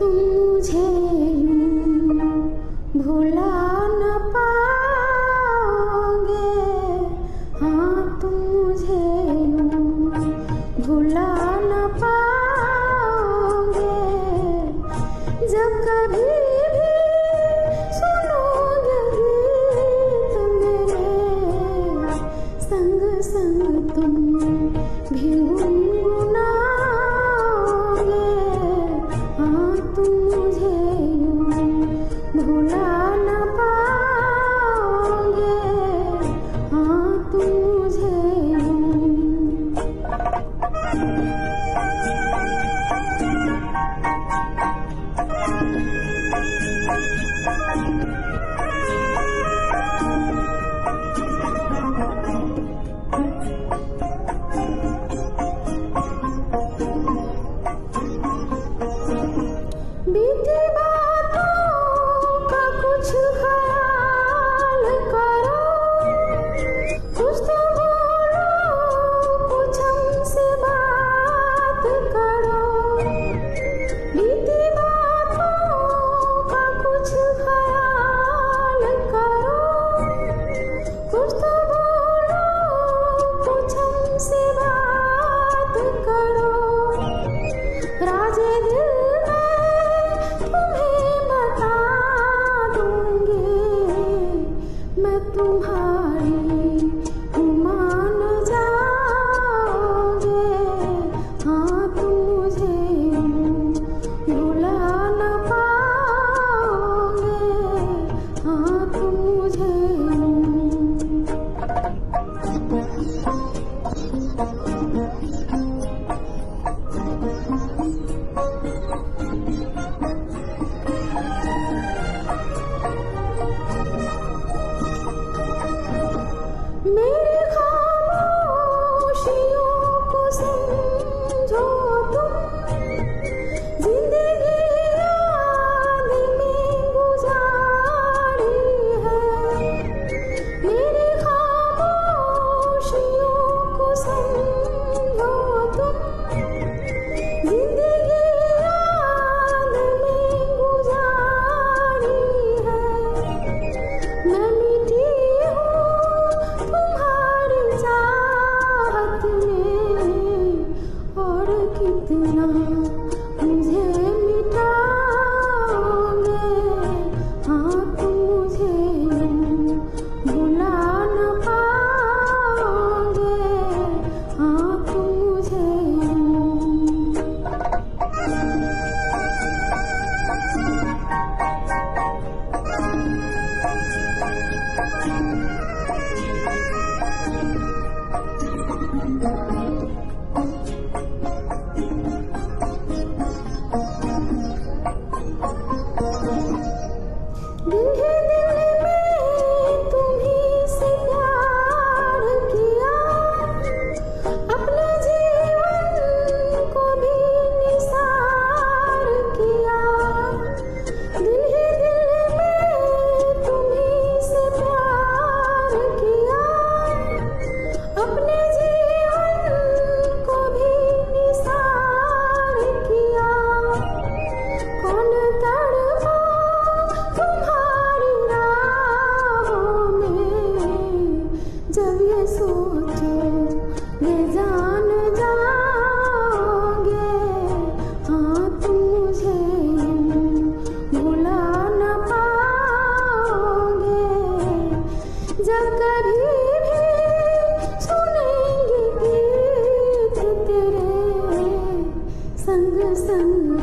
तुम मुझे यूं भुला न पाओगे। हाँ, तुम मुझे यूं भुला न पाओगे। जब कभी भी सुनोगे गीत मेरे, संग संग तुम भी गुनगुनाओगे। हाँ, तुम मुझे यूं भुला न पाओगे। हाँ, तुम मुझे यूं। बीती बातों का कुछ ख्याल करो, कुछ तो बोलो, कुछ हमसे बात करो। बीती बातों का कुछ ख्याल करो, कुछ तो बोलो, कुछ हमसे बात करो। राजे दिल मैं तुम्हारी मान जाओगे। हाँ, तुम मुझे भुला न पाओगे। हाँ, तुम मुझे मेरी खामोशियों को समझो तुम, जिंदगी याद में गुजारी है। मेरी खामोशियों को समझो तुम, जिंदगी याद में गुजारी है। मैं मिटी तुम्हारी चाहत में, और कितना मुझे मिटाओगे। हाँ, तुम मुझे भुला न पाओगे। हाँ, तुम मुझे दिल है दिल में तुम्हीं से प्यार किया, अपने जीवन को भी निसार किया। दिल है दिल में तुम्हीं से प्यार किया, अपने जीवन को भी निसार किया। कौन तड़पा तुम्हारी राहों में, जब ये सोचो ये जान जाओगे। हाँ, तुम मुझे भुला न पाओगे। जब कभी भी सुनेंगे गीत तेरे, संग संग